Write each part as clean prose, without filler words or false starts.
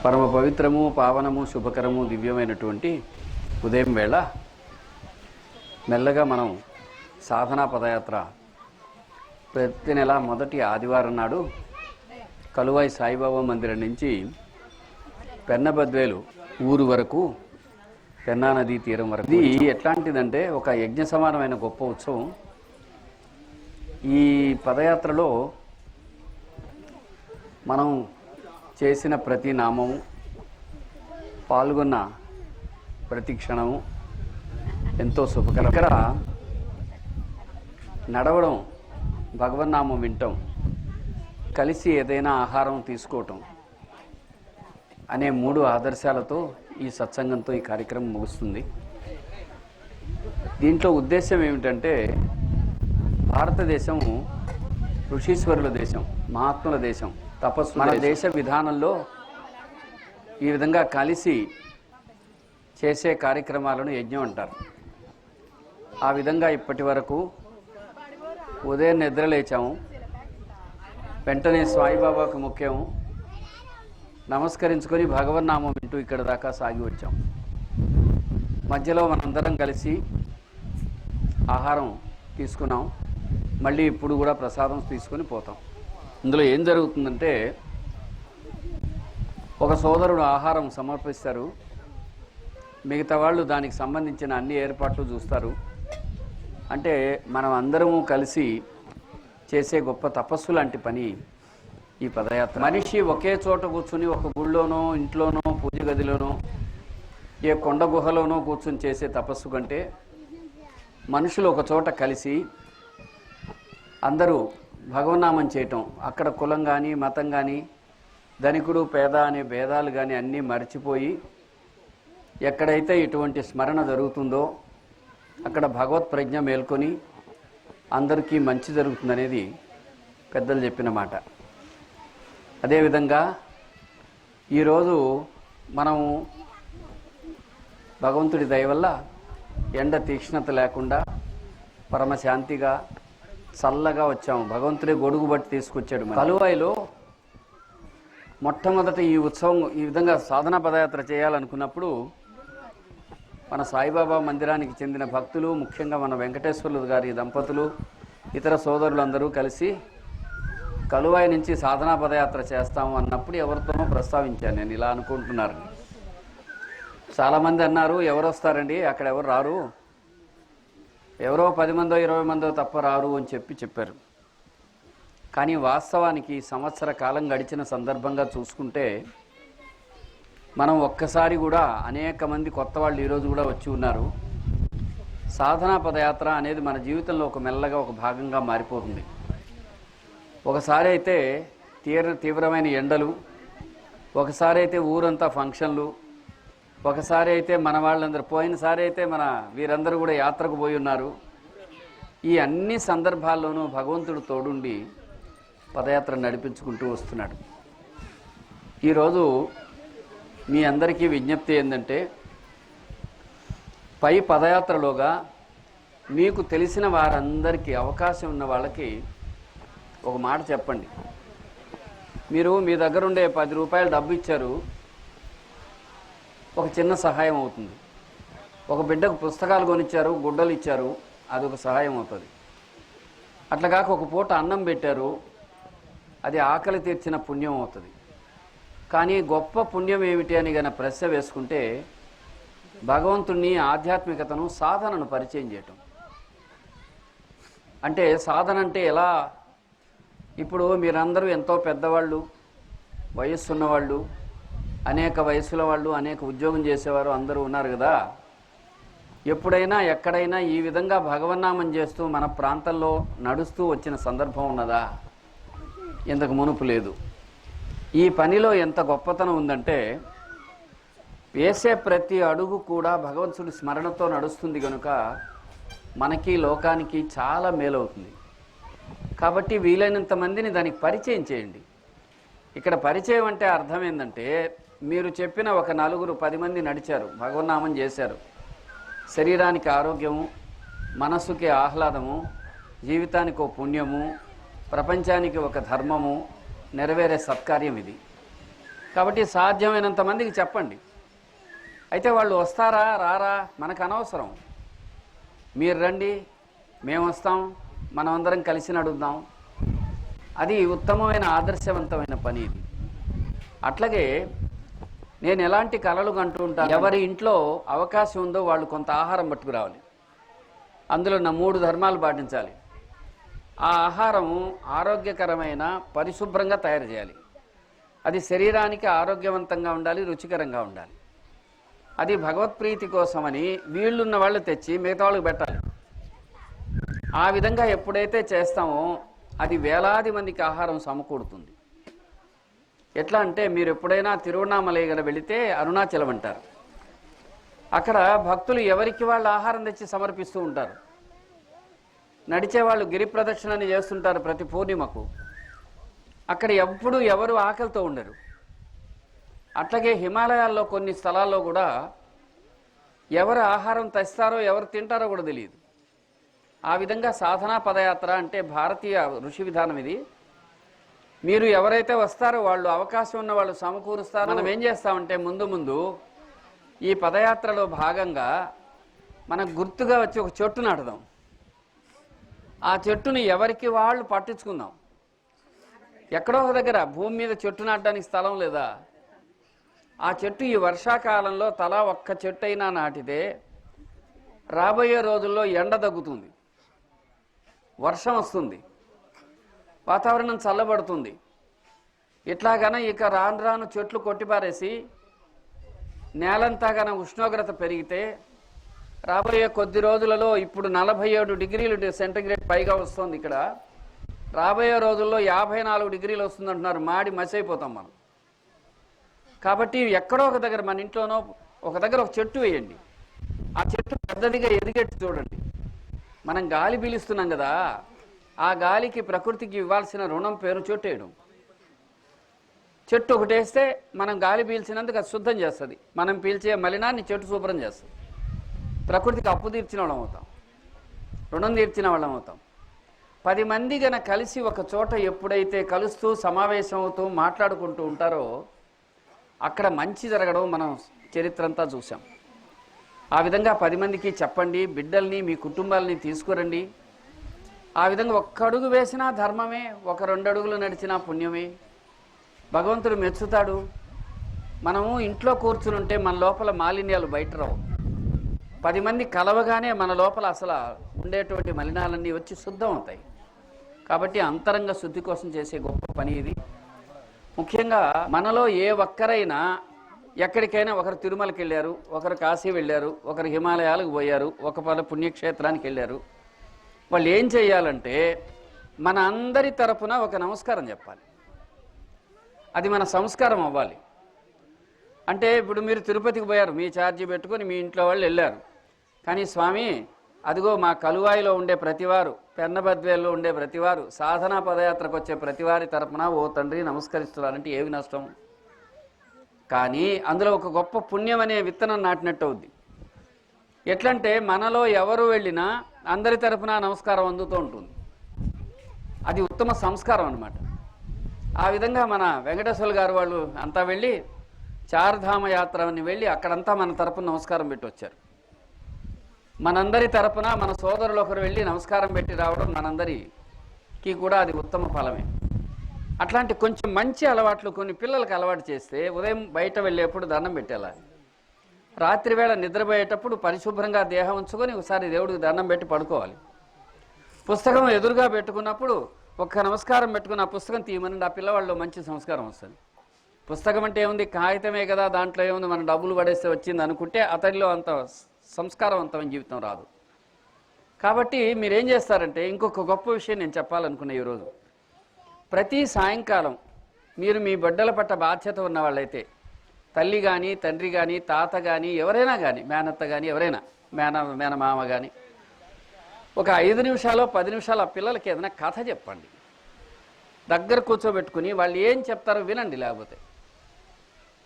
పరమ పవిత్రము, పావనము, శుభకరము, దివ్యమైనటువంటి ఉదయం వేళ మెల్లగా మనం సాధనా పదయాత్ర ప్రతి నెల మొదటి ఆదివారం నాడు కలువాయి సాయిబాబా మందిరం నుంచి పెన్నబద్వేలు ఊరు వరకు, పెన్నా నదీ తీరం వరకు. ఇది ఎట్లాంటిదంటే ఒక యజ్ఞ సమానమైన గొప్ప ఉత్సవం. ఈ పదయాత్రలో మనం చేసిన ప్రతి నామము, పాల్గొన్న ప్రతి క్షణము ఎంతో శుభకరం. ఇక్కడ నడవడం, భగవన్నామం వినటం, కలిసి ఏదైనా ఆహారం తీసుకోవటం అనే 3 ఆదర్శాలతో ఈ సత్సంగంతో ఈ కార్యక్రమం ముగుస్తుంది. దీంట్లో ఉద్దేశం ఏమిటంటే, భారతదేశం ఋషీశ్వరుల దేశం, మహాత్ముల దేశం, తపస్సు. మన దేశ విధానంలో ఈ విధంగా కలిసి చేసే కార్యక్రమాలను యజ్ఞం అంటారు. ఆ విధంగా ఇప్పటి వరకు ఉదయం నిద్రలేచాము, వెంటనే సాయిబాబాకు ముఖ్యం నమస్కరించుకొని భగవన్నామం వింటూ ఇక్కడ దాకా సాగి వచ్చాం. మధ్యలో మనందరం కలిసి ఆహారం తీసుకున్నాం. మళ్ళీ ఇప్పుడు కూడా ప్రసాదం తీసుకొని పోతాం. ఇందులో ఏం జరుగుతుందంటే, ఒక సోదరుడు ఆహారం సమర్పిస్తారు, మిగతా వాళ్ళు దానికి సంబంధించిన అన్ని ఏర్పాట్లు చూస్తారు. అంటే మనం అందరము కలిసి చేసే గొప్ప తపస్సు లాంటి పని ఈ పదయాత్ర. మనిషి ఒకే చోట కూర్చుని ఒక గుళ్ళోనో, ఇంట్లోనో, పూజ గదిలోనో, ఏ కొండ గుహలోనో కూర్చుని చేసే తపస్సు కంటే, మనుషులు ఒక చోట కలిసి అందరూ భగవన్నామం చేయటం, అక్కడ కులం కానీ, మతం కానీ, ధనికుడు పేద అనే భేదాలు కానీ అన్నీ మర్చిపోయి ఎక్కడైతే ఇటువంటి స్మరణ జరుగుతుందో అక్కడ భగవత్ ప్రజ్ఞ మేల్కొని అందరికీ మంచి జరుగుతుందనేది పెద్దలు చెప్పిన మాట. అదేవిధంగా ఈరోజు మనం భగవంతుడి దయ వల్ల ఎండ తీక్ష్ణత లేకుండా పరమశాంతిగా చల్లగా వచ్చాము. భగవంతుడే గొడుగు బట్టి తీసుకొచ్చాడు. కలువాయిలో మొట్టమొదట ఈ ఉత్సవం ఈ విధంగా సాధనా పదయాత్ర చేయాలనుకున్నప్పుడు మన సాయిబాబా మందిరానికి చెందిన భక్తులు, ముఖ్యంగా మన వెంకటేశ్వర్లు గారి దంపతులు, ఇతర సోదరులందరూ కలిసి కలువాయి నుంచి సాధనా పదయాత్ర చేస్తాము అన్నప్పుడు ఎవరితోనో ప్రస్తావించాను నేను, ఇలా అనుకుంటున్నారు. చాలామంది అన్నారు, ఎవరు వస్తారండి, అక్కడ ఎవరు రారు, ఎవరో 10 మందో 20 మందో తప్ప రారు అని చెప్పారు. కానీ వాస్తవానికి సంవత్సర కాలం గడిచిన సందర్భంగా చూసుకుంటే మనం ఒక్కసారి కూడా అనేక మంది కొత్త వాళ్ళు ఈరోజు కూడా వచ్చి ఉన్నారు. సాధనా పదయాత్ర అనేది మన జీవితంలో ఒక మెల్లగా ఒక భాగంగా మారిపోతుంది. ఒకసారి అయితే తీవ్రమైన ఎండలు, ఒకసారి అయితే ఊరంతా ఫంక్షన్లు, ఒకసారి అయితే మన వాళ్ళందరూ, పోయినసారి అయితే మన వీరందరూ కూడా యాత్రకు పోయి ఉన్నారు. ఈ అన్ని సందర్భాల్లోనూ భగవంతుడు తోడుండి పదయాత్ర నడిపించుకుంటూ వస్తున్నాడు. ఈరోజు మీ అందరికీ విజ్ఞప్తి ఏంటంటే, పై పదయాత్రలోగా మీకు తెలిసిన వారందరికీ, అవకాశం ఉన్న వాళ్ళకి ఒక మాట చెప్పండి. మీరు మీ దగ్గర ఉండే 10 రూపాయలు డబ్బు ఇచ్చారు, ఒక చిన్న సహాయం అవుతుంది. ఒక బిడ్డకు పుస్తకాలు కొనిచ్చారు, గుడ్డలు ఇచ్చారు, అదొక సహాయం అవుతుంది. అట్లా కాక ఒక పూట అన్నం పెట్టారు, అది ఆకలి తీర్చిన పుణ్యం అవుతుంది. కానీ గొప్ప పుణ్యం ఏమిటి అని గన ప్రశ్న వేసుకుంటే, భగవంతుణ్ణి, ఆధ్యాత్మికతను, సాధనను పరిచయం చేయటం. అంటే సాధన అంటే ఎలా? ఇప్పుడు మీరందరూ ఎంతో పెద్దవాళ్ళు, వయస్సు ఉన్నవాళ్ళు, అనేక వయసుల వాళ్ళు, అనేక ఉద్యోగం చేసేవారు అందరూ ఉన్నారు కదా. ఎప్పుడైనా ఎక్కడైనా ఈ విధంగా భగవన్నామం చేస్తూ మన ప్రాంతంలో నడుస్తూ వచ్చిన సందర్భం ఉన్నదా? ఇంతకు మునుపు లేదు. ఈ పనిలో ఎంత గొప్పతనం ఉందంటే, వేసే ప్రతి అడుగు కూడా భగవంతుడి స్మరణతో నడుస్తుంది కనుక మనకి, లోకానికి చాలా మేలవుతుంది. కాబట్టి వీలైనంత మందిని దానికి పరిచయం చేయండి. ఇక్కడ పరిచయం అంటే అర్థం ఏంటంటే, మీరు చెప్పిన ఒక 4-10 మంది నడిచారు, భగవన్నామం చేశారు, శరీరానికి ఆరోగ్యము, మనస్సుకి ఆహ్లాదము, జీవితానికి ఒక పుణ్యము, ప్రపంచానికి ఒక ధర్మము, నెరవేరే సత్కార్యం ఇది. కాబట్టి సాధ్యమైనంత మందికి చెప్పండి. అయితే వాళ్ళు వస్తారా రారా మనకు అనవసరం. మీరు రండి, మేము వస్తాం, మనం అందరం కలిసి నడుద్దాం. అది ఉత్తమమైన ఆదర్శవంతమైన పని ఇది. అట్లాగే నేను ఎలాంటి కలలు కంటూ ఉంటాను, ఎవరి ఇంట్లో అవకాశం ఉందో వాళ్ళు కొంత ఆహారం పట్టుకురావాలి. అందులో నా 3 ధర్మాలు పాటించాలి. ఆ ఆహారం ఆరోగ్యకరమైన పరిశుభ్రంగా తయారు చేయాలి. అది శరీరానికి ఆరోగ్యవంతంగా ఉండాలి, రుచికరంగా ఉండాలి. అది భగవత్ప్రీతి కోసమని వీళ్ళున్న వాళ్ళు తెచ్చి మిగతా వాళ్ళకి పెట్టాలి. ఆ విధంగా ఎప్పుడైతే చేస్తామో అది వేలాది మందికి ఆహారం సమకూడుతుంది. ఎట్లా అంటే మీరు ఎప్పుడైనా తిరువణామలై గల వెళితే అరుణాచలం అంటారు. అక్కడ భక్తులు ఎవరికి వాళ్ళు ఆహారం తెచ్చి సమర్పిస్తూ ఉంటారు. నడిచేవాళ్ళు గిరి ప్రదక్షిణని చేస్తుంటారు ప్రతి పూర్ణిమకు. అక్కడ ఎప్పుడు ఎవరు ఆకలితో ఉండరు. అట్లాగే హిమాలయాల్లో కొన్ని స్థలాల్లో కూడా ఎవరు ఆహారం తెస్తారో ఎవరు తింటారో కూడా తెలియదు. ఆ విధంగా సాధనా పదయాత్ర అంటే భారతీయ ఋషి విధానం ఇది. మీరు ఎవరైతే వస్తారో వాళ్ళు అవకాశం ఉన్న వాళ్ళు సమకూరుస్తారు. మనం ఏం చేస్తామంటే ముందు ఈ పదయాత్రలో భాగంగా మనకు గుర్తుగా వచ్చి ఒక చెట్టు నాటుదాం. ఆ చెట్టుని ఎవరికి వాళ్ళు పట్టించుకుందాం. ఎక్కడో ఒక దగ్గర భూమి మీద చెట్టు నాటడానికి స్థలం లేదా, ఆ చెట్టు ఈ వర్షాకాలంలో తలా ఒక్క చెట్టు అయినా నాటితే రాబోయే రోజుల్లో ఎండ తగ్గుతుంది, వర్షం వస్తుంది, వాతావరణం చల్లబడుతుంది. ఇట్లాగన ఇక రాను రాను చెట్లు కొట్టిపారేసి నేలంతా గన ఉష్ణోగ్రత పెరిగితే రాబోయే కొద్ది రోజులలో ఇప్పుడు 47 డిగ్రీలు సెంటిగ్రేడ్ పైగా వస్తుంది. ఇక్కడ రాబోయే రోజుల్లో 54 డిగ్రీలు వస్తుందంటున్నారు. మాడి మసైపోతాం మనం. కాబట్టి ఎక్కడో ఒక దగ్గర మన ఇంట్లోనో ఒక దగ్గర ఒక చెట్టు వేయండి. ఆ చెట్టు పెద్దదిగా ఎదిగేట్టు చూడండి. మనం గాలి పీలుస్తున్నాం కదా, ఆ గాలికి ప్రకృతికి ఇవ్వాల్సిన రుణం పేరు చెట్టు వేయడం. చెట్టు ఒకటి వేస్తే మనం గాలి పీల్చినందుకు అది శుద్ధం చేస్తుంది. మనం పీల్చే మలినాన్ని చెట్టు శుభ్రం చేస్తుంది. ప్రకృతికి అప్పు తీర్చిన వాళ్ళం అవుతాం, రుణం తీర్చిన వాళ్ళం అవుతాం. 10 మంది గన కలిసి ఒక చోట ఎప్పుడైతే కలుస్తూ సమావేశం అవుతూ మాట్లాడుకుంటూ ఉంటారో అక్కడ మంచి జరగడం మనం చరిత్ర అంతా చూసాం. ఆ విధంగా 10 మందికి చెప్పండి, బిడ్డల్ని మీ కుటుంబాలని తీసుకురండి. ఆ విధంగా ఒక్క అడుగు వేసినా ధర్మమే, ఒక 2 అడుగులు నడిచినా పుణ్యమే. భగవంతుడు మెచ్చుతాడు. మనము ఇంట్లో కూర్చుని ఉంటే మన లోపల మాలిన్యాలు బయట రావు. 10 మంది కలవగానే మన లోపల అసలు ఉండేటువంటి మలినాలన్నీ వచ్చి శుద్ధం అవుతాయి. కాబట్టి అంతరంగ శుద్ధి కోసం చేసే గొప్ప పని ఇది. ముఖ్యంగా మనలో ఏ ఒక్కరైనా ఎక్కడికైనా, ఒకరు తిరుమలకి వెళ్ళారు, ఒకరు కాశీ వెళ్ళారు, ఒకరు హిమాలయాలకు పోయారు, ఒక పుణ్యక్షేత్రానికి వెళ్ళారు. వాళ్ళు ఏం చేయాలంటే మన అందరి తరపున ఒక నమస్కారం చెప్పాలి. అది మన సంస్కారం అవ్వాలి. అంటే ఇప్పుడు మీరు తిరుపతికి పోయారు, మీ ఛార్జీ పెట్టుకొని మీ ఇంట్లో వాళ్ళు వెళ్ళారు. కానీ స్వామి అదిగో మా కలువాయిలో ఉండే ప్రతివారు, పెన్నబద్వేల్లో ఉండే ప్రతివారు, సాధనా పదయాత్రకు వచ్చే ప్రతివారి తరపున ఓ తండ్రి నమస్కరిస్తున్నారంటే ఏమి నష్టం? కానీ అందులో ఒక గొప్ప పుణ్యం అనే విత్తనం నాటినట్టు అవుద్ది. ఎట్లంటే మనలో ఎవరు వెళ్ళినా అందరి తరపున నమస్కారం అందుతూ ఉంటుంది. అది ఉత్తమ సంస్కారం అన్నమాట. ఆ విధంగా మన వెంకటేశ్వర గారు వాళ్ళు అంతా వెళ్ళి చార్ధామ యాత్రని వెళ్ళి అక్కడంతా మన తరపున నమస్కారం పెట్టి వచ్చారు. మనందరి తరపున మన సోదరులు ఒకరు వెళ్ళి నమస్కారం పెట్టి రావడం మనందరికీ కూడా అది ఉత్తమ ఫలమే. అట్లాంటి కొంచెం మంచి అలవాట్లు కొన్ని పిల్లలకు అలవాటు చేస్తే ఉదయం బయట వెళ్ళేప్పుడు దండం పెట్టేలా, రాత్రి వేళ నిద్రపోయేటప్పుడు పరిశుభ్రంగా దేహం ఉంచుకొని ఒకసారి దేవుడికి దండం పెట్టి పడుకోవాలి. పుస్తకం ఎదురుగా పెట్టుకున్నప్పుడు ఒక్క నమస్కారం పెట్టుకుని ఆ పుస్తకం తీయమని ఆ పిల్లవాళ్ళు మంచి సంస్కారం వస్తుంది. పుస్తకం అంటే ఏముంది, కాగితమే కదా, దాంట్లో ఏముంది, మనం డబ్బులు పడేస్తే వచ్చింది అనుకుంటే అతడిలో అంత సంస్కారవంతమైన జీవితం రాదు. కాబట్టి మీరేం చేస్తారంటే ఇంకొక గొప్ప విషయం నేను చెప్పాలనుకున్నా ఈరోజు. ప్రతి సాయంకాలం మీరు మీ బిడ్డల పట్ల బాధ్యత ఉన్న వాళ్ళైతే, తల్లి కానీ తండ్రి కానీ తాత కానీ ఎవరైనా కానీ, మేనత్త కానీ ఎవరైనా, మేనమామ కానీ, ఒక 5 నిమిషాలు 10 నిమిషాలు ఆ పిల్లలకి ఏదైనా కథ చెప్పండి. దగ్గర కూర్చోబెట్టుకుని వాళ్ళు ఏం చెప్తారో వినండి. లేకపోతే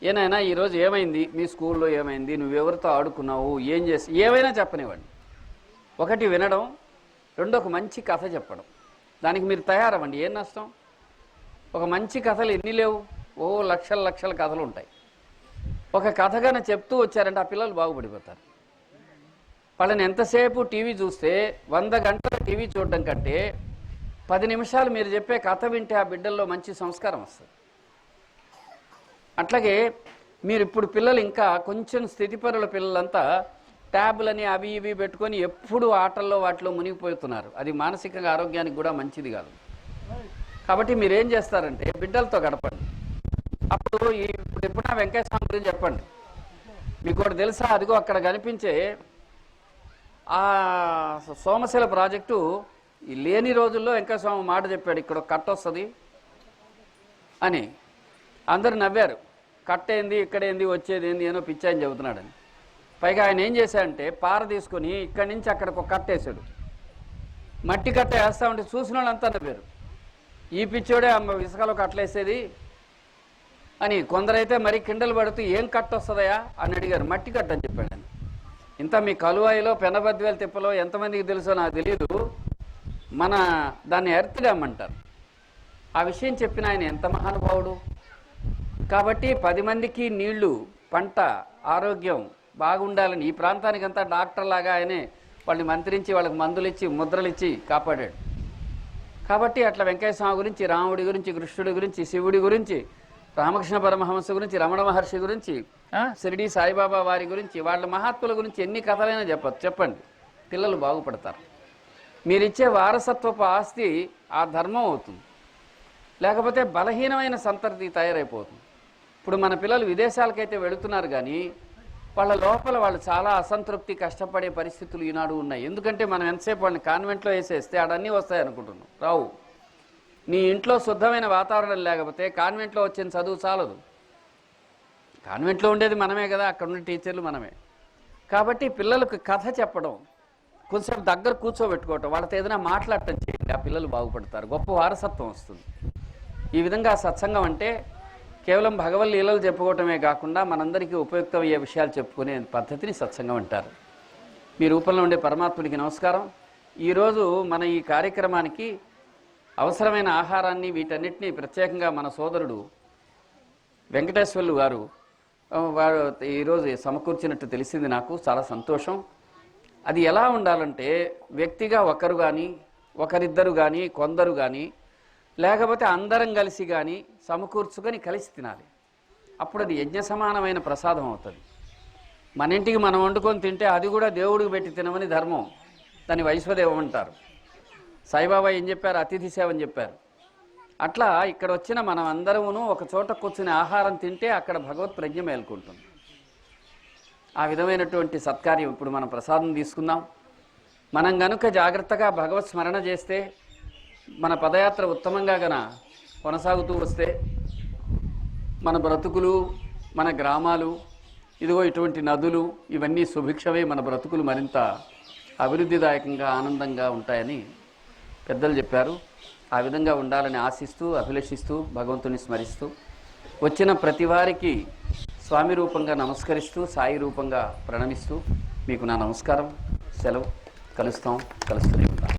ఏనైనా ఈరోజు ఏమైంది, మీ స్కూల్లో ఏమైంది, నువ్వెవరితో ఆడుకున్నావు, ఏం చేసి, ఏమైనా చెప్పనివ్వండి. ఒకటి వినడం, 2 ఒక మంచి కథ చెప్పడం. దానికి మీరు తయారవ్వండి. ఏం నష్టం? ఒక మంచి కథలు ఎన్ని లేవు, ఓ లక్షల లక్షల కథలు ఉంటాయి. ఒక కథగానే చెప్తూ వచ్చారంటే ఆ పిల్లలు బాగుపడిపోతారు. వాళ్ళని ఎంతసేపు టీవీ చూస్తే 100 గంటల టీవీ చూడడం కంటే 10 నిమిషాలు మీరు చెప్పే కథ వింటే ఆ బిడ్డల్లో మంచి సంస్కారం వస్తుంది. అట్లాగే మీరు ఇప్పుడు పిల్లలు ఇంకా కొంచెం స్థితిపరుల పిల్లలంతా ట్యాబులని అవి ఇవి పెట్టుకొని ఎప్పుడు ఆటల్లో వాటిలో మునిగిపోతున్నారు. అది మానసికంగా ఆరోగ్యానికి కూడా మంచిది కాదు. కాబట్టి మీరేం చేస్తారంటే బిడ్డలతో గడపండి. అప్పుడు ఇప్పుడు ఎప్పుడైనా వెంకయ్య స్వామి గురించి చెప్పండి. మీకు ఒకటి తెలుసా, అదిగో అక్కడ కనిపించే ఆ సోమశిల ప్రాజెక్టు ఈ లేని రోజుల్లో వెంకయ్య స్వామి మాట చెప్పాడు, ఇక్కడ కట్ట వస్తుంది అని. అందరు నవ్వారు. కట్టేంది ఇక్కడేంది వచ్చేది ఏంది ఏనో పిచ్చాయని చెబుతున్నాడని. పైగా ఆయన ఏం చేశాడంటే పార తీసుకొని ఇక్కడి నుంచి అక్కడికి ఒక కట్టేశాడు. మట్టి కట్ట వేస్తా ఉంటే చూసిన వాళ్ళంతా నవ్వారు. ఈ పిచ్చోడే అమ్మ ఇసుకలో కట్టలేసేది అని. కొందరైతే మరి కిండలు పడుతూ ఏం కట్ట వస్తుందయా అని అడిగారు. మట్టి కట్ట అని చెప్పాడు ఆయన. ఇంత మీ కలువాయిలో పెనబద్వేల తిప్పలో ఎంతమందికి తెలుసో నాకు తెలియదు, మన దాన్ని ఎర్త్ డ్యామ్ అంటారు. ఆ విషయం చెప్పిన ఆయన ఎంత మహానుభావుడు. కాబట్టి 10 మందికి నీళ్లు, పంట, ఆరోగ్యం బాగుండాలని ఈ ప్రాంతానికంతా డాక్టర్ లాగా ఆయనే వాళ్ళని మంత్రించి వాళ్ళకి మందులు ఇచ్చి ముద్రలు ఇచ్చి కాపాడాడు. కాబట్టి అట్లా వెంకయ్య స్వామి గురించి, రాముడి గురించి, కృష్ణుడి గురించి, శివుడి గురించి, రామకృష్ణ పరమహంస గురించి, రమణ మహర్షి గురించి, షిరిడి సాయిబాబా వారి గురించి, వాళ్ళ మహాత్ముల గురించి ఎన్ని కథలైనా చెప్పండి. పిల్లలు బాగుపడతారు. మీరిచ్చే వారసత్వపు ఆస్తి ఆ ధర్మం అవుతుంది. లేకపోతే బలహీనమైన సంతతి తయారైపోతుంది. ఇప్పుడు మన పిల్లలు విదేశాలకైతే వెళుతున్నారు కానీ వాళ్ళ లోపల వాళ్ళు చాలా అసంతృప్తి, కష్టపడే పరిస్థితులు ఈనాడు ఉన్నాయి. ఎందుకంటే మనం ఎంతసేపు వాళ్ళని కాన్వెంట్లో వేసేస్తే ఆడన్నీ వస్తాయి అనుకుంటున్నాం. రావు. నీ ఇంట్లో శుద్ధమైన వాతావరణం లేకపోతే కాన్వెంట్లో వచ్చిన చదువు చాలదు. కాన్వెంట్లో ఉండేది మనమే కదా, అక్కడ ఉండే టీచర్లు మనమే. కాబట్టి పిల్లలకు కథ చెప్పడం, కొంచెం దగ్గర కూర్చోబెట్టుకోవటం, వాళ్ళతో ఏదైనా మాట్లాడటం చేయండి. ఆ పిల్లలు బాగుపడతారు, గొప్ప వారసత్వం వస్తుంది. ఈ విధంగా సత్సంగం అంటే కేవలం భగవద్ లీలలు చెప్పుకోవటమే కాకుండా మనందరికీ ఉపయుక్తమయ్యే విషయాలు చెప్పుకునే పద్ధతిని సత్సంగం అంటారు. మీ రూపంలో ఉండే పరమాత్ముడికి నమస్కారం. ఈరోజు మన ఈ కార్యక్రమానికి అవసరమైన ఆహారాన్ని వీటన్నిటినీ ప్రత్యేకంగా మన సోదరుడు వెంకటేశ్వర్లు గారు వారు ఈరోజు సమకూర్చినట్టు తెలిసింది. నాకు చాలా సంతోషం. అది ఎలా ఉండాలంటే వ్యక్తిగా ఒకరు కానీ, ఒకరిద్దరు కానీ, కొందరు కానీ, లేకపోతే అందరం కలిసి కానీ సమకూర్చుకొని కలిసి తినాలి. అప్పుడు అది యజ్ఞ సమానమైన ప్రసాదం అవుతుంది. మన ఇంటికి మనం వండుకొని తింటే అది కూడా దేవుడికి పెట్టి తినమని ధర్మం. దాన్ని వైశ్వదేవం అంటారు. సాయిబాబా ఏం చెప్పారు? అతిథి సేవ అని చెప్పారు. అట్లా ఇక్కడ వచ్చిన మనం అందరమును ఒక చోట కూర్చుని ఆహారం తింటే అక్కడ భగవత్ ప్రజ్ఞ మేల్కొంటుంది. ఆ విధమైనటువంటి సత్కార్యం ఇప్పుడు మనం ప్రసాదం తీసుకుందాం. మనం గనుక జాగ్రత్తగా భగవత్ స్మరణ చేస్తే, మన పదయాత్ర ఉత్తమంగా గన కొనసాగుతూ వస్తే మన బ్రతుకులు, మన గ్రామాలు, ఇదిగో ఇటువంటి నదులు ఇవన్నీ సుభిక్షమై మన బ్రతుకులు మరింత అభివృద్ధిదాయకంగా ఆనందంగా ఉంటాయని పెద్దలు చెప్పారు. ఆ విధంగా ఉండాలని ఆశిస్తూ, అభిలషిస్తూ, భగవంతుని స్మరిస్తూ వచ్చిన ప్రతి వారికి స్వామి రూపంగా నమస్కరిస్తూ, సాయి రూపంగా ప్రణమిస్తూ మీకు నా నమస్కారం. సెలవు. కలుస్తూనే ఉంటాం.